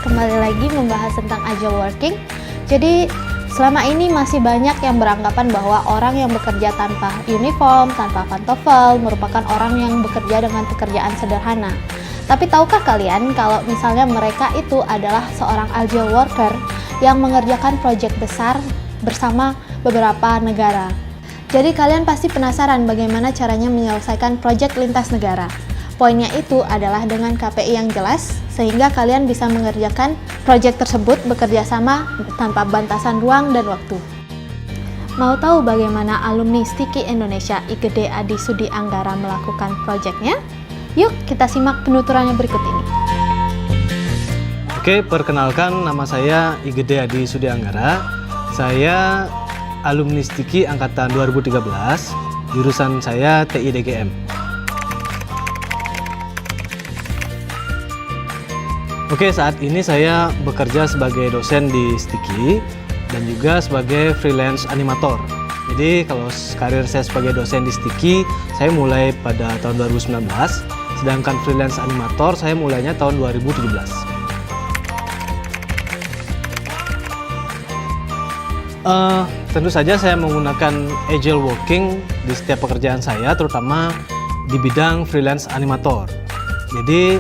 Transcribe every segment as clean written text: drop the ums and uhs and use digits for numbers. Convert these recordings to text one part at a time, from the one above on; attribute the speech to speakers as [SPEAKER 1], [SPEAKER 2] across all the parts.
[SPEAKER 1] kembali lagi membahas tentang agile working. Jadi selama ini masih banyak yang beranggapan bahwa orang yang bekerja tanpa uniform, tanpa pantofel merupakan orang yang bekerja dengan pekerjaan sederhana. Tapi tahukah kalian kalau misalnya mereka itu adalah seorang agile worker yang mengerjakan proyek besar bersama beberapa negara. Jadi kalian pasti penasaran bagaimana caranya menyelesaikan proyek lintas negara. Poinnya itu adalah dengan KPI yang jelas, sehingga kalian bisa mengerjakan proyek tersebut bekerja sama tanpa batasan ruang dan waktu. Mau tahu bagaimana alumni Sticky Indonesia IGD Adi Sudi Anggara melakukan proyeknya? Yuk kita simak penuturannya berikut ini.
[SPEAKER 2] Oke, perkenalkan nama saya IGD Adi Sudi Anggara. Saya alumni Sticky angkatan 2013, jurusan saya TI/DGM. Oke, saat ini saya bekerja sebagai dosen di Sticky dan juga sebagai freelance animator. Jadi kalau karir saya sebagai dosen di Sticky, saya mulai pada tahun 2019, sedangkan freelance animator saya mulainya tahun 2017. Tentu saja saya menggunakan agile working di setiap pekerjaan saya, terutama di bidang freelance animator. Jadi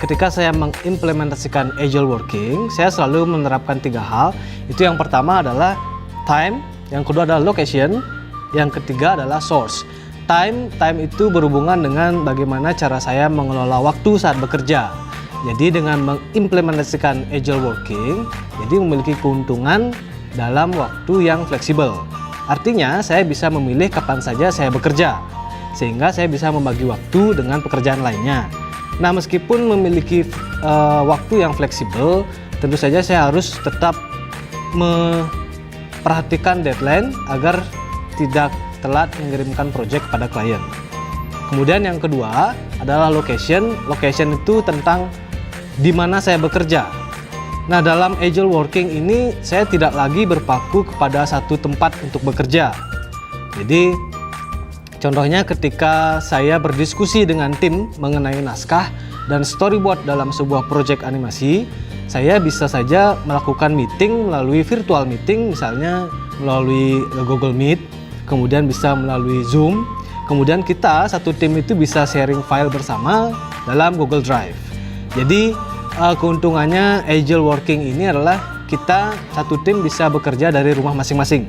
[SPEAKER 2] ketika saya mengimplementasikan agile working, saya selalu menerapkan 3 hal. Itu yang pertama adalah time, yang kedua adalah location, yang ketiga adalah source. Time itu berhubungan dengan bagaimana cara saya mengelola waktu saat bekerja. Jadi dengan mengimplementasikan agile working, jadi memiliki keuntungan dalam waktu yang fleksibel. Artinya saya bisa memilih kapan saja saya bekerja, sehingga saya bisa membagi waktu dengan pekerjaan lainnya. Nah, meskipun memiliki waktu yang fleksibel, tentu saja saya harus tetap memperhatikan deadline agar tidak telat mengirimkan proyek pada klien. Kemudian yang kedua adalah location. Location itu tentang di mana saya bekerja. Nah, dalam agile working ini saya tidak lagi berpaku kepada satu tempat untuk bekerja. Jadi contohnya ketika saya berdiskusi dengan tim mengenai naskah dan storyboard dalam sebuah proyek animasi, saya bisa saja melakukan meeting melalui virtual meeting, misalnya melalui Google Meet, kemudian bisa melalui Zoom, kemudian kita satu tim itu bisa sharing file bersama dalam Google Drive. Jadi keuntungannya agile working ini adalah kita satu tim bisa bekerja dari rumah masing-masing.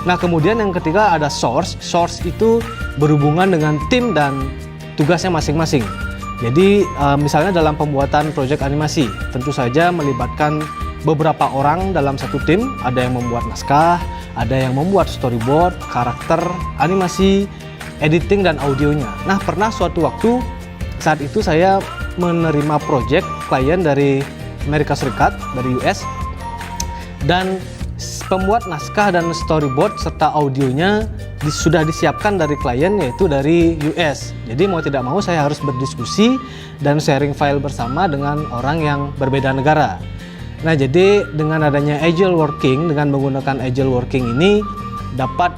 [SPEAKER 2] Nah, kemudian yang ketiga ada source. Source itu berhubungan dengan tim dan tugasnya masing-masing. Jadi misalnya dalam pembuatan proyek animasi, tentu saja melibatkan beberapa orang dalam satu tim. Ada yang membuat naskah, ada yang membuat storyboard, karakter, animasi, editing, dan audionya. Nah, pernah suatu waktu saat itu saya menerima proyek klien dari Amerika Serikat, dari US, dan pembuat naskah dan storyboard serta audionya sudah disiapkan dari klien, yaitu dari US. Jadi mau tidak mau saya harus berdiskusi dan sharing file bersama dengan orang yang berbeda negara. Nah, jadi dengan adanya agile working, dengan menggunakan agile working ini dapat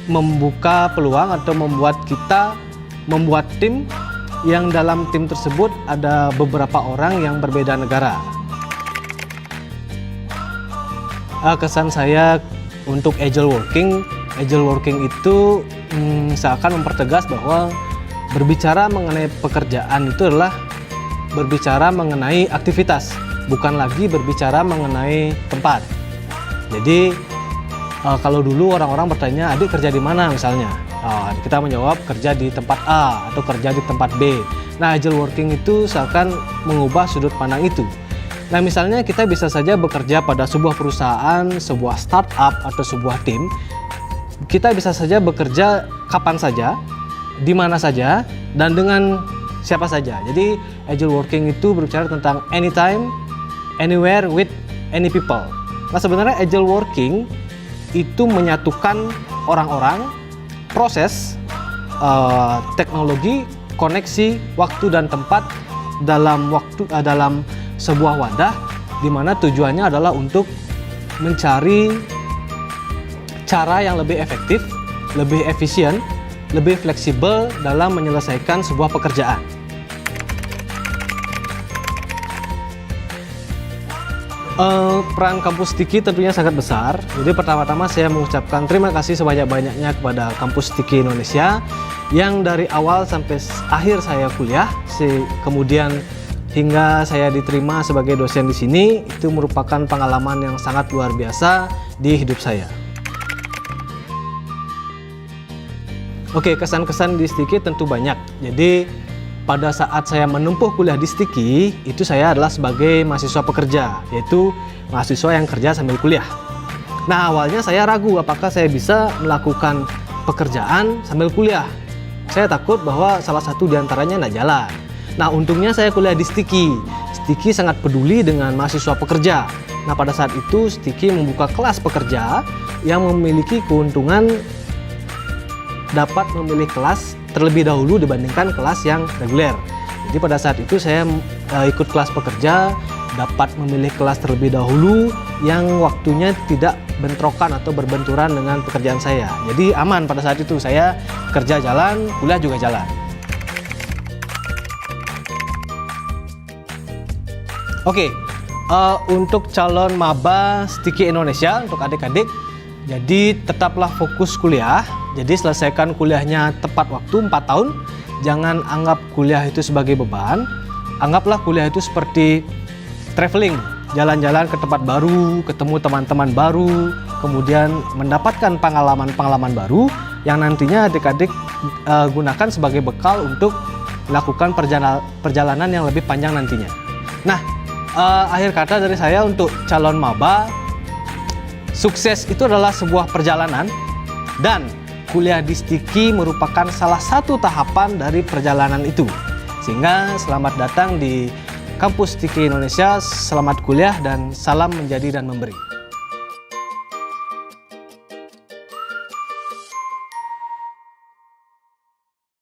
[SPEAKER 2] membuka peluang atau membuat kita membuat tim yang dalam tim tersebut ada beberapa orang yang berbeda negara. Kesan saya untuk agile working itu seakan mempertegas bahwa berbicara mengenai pekerjaan itu adalah berbicara mengenai aktivitas, bukan lagi berbicara mengenai tempat. Jadi kalau dulu orang-orang bertanya, adik kerja di mana misalnya, kita menjawab kerja di tempat A atau kerja di tempat B. Nah, agile working itu seakan mengubah sudut pandang itu. Nah, misalnya kita bisa saja bekerja pada sebuah perusahaan, sebuah startup, atau sebuah tim. Kita bisa saja bekerja kapan saja, di mana saja, dan dengan siapa saja. Jadi, agile working itu berbicara tentang anytime, anywhere, with any people. Nah, sebenarnya agile working itu menyatukan orang-orang, proses, teknologi, koneksi, waktu, dan tempat dalam sebuah wadah, di mana tujuannya adalah untuk mencari cara yang lebih efektif, lebih efisien, lebih fleksibel dalam menyelesaikan sebuah pekerjaan. Peran Kampus Tiki tentunya sangat besar. Jadi pertama-tama saya mengucapkan terima kasih sebanyak-banyaknya kepada Kampus Tiki Indonesia yang dari awal sampai akhir saya kuliah, kemudian hingga saya diterima sebagai dosen di sini, itu merupakan pengalaman yang sangat luar biasa di hidup saya. Oke, kesan-kesan di Stiki tentu banyak. Jadi pada saat saya menempuh kuliah di Stiki, itu saya adalah sebagai mahasiswa pekerja, yaitu mahasiswa yang kerja sambil kuliah. Nah, awalnya saya ragu apakah saya bisa melakukan pekerjaan sambil kuliah. Saya takut bahwa salah satu diantaranya tidak jalan. Nah, untungnya saya kuliah di Stiki. Stiki sangat peduli dengan mahasiswa pekerja. Nah, pada saat itu Stiki membuka kelas pekerja yang memiliki keuntungan dapat memilih kelas terlebih dahulu dibandingkan kelas yang reguler. Jadi pada saat itu saya ikut kelas pekerja, dapat memilih kelas terlebih dahulu yang waktunya tidak bentrokan atau berbenturan dengan pekerjaan saya. Jadi aman pada saat itu, saya kerja jalan, kuliah juga jalan. Oke, untuk calon maba Stiki Indonesia, untuk adik-adik, jadi tetaplah fokus kuliah. Jadi selesaikan kuliahnya tepat waktu 4 tahun. Jangan anggap kuliah itu sebagai beban. Anggaplah kuliah itu seperti traveling, jalan-jalan ke tempat baru, ketemu teman-teman baru, kemudian mendapatkan pengalaman-pengalaman baru yang nantinya adik-adik gunakan sebagai bekal untuk melakukan perjalanan yang lebih panjang nantinya. Nah, akhir kata dari saya untuk calon maba, sukses itu adalah sebuah perjalanan dan kuliah di Stiki merupakan salah satu tahapan dari perjalanan itu. Sehingga selamat datang di Kampus Stiki Indonesia, selamat kuliah dan salam menjadi dan memberi.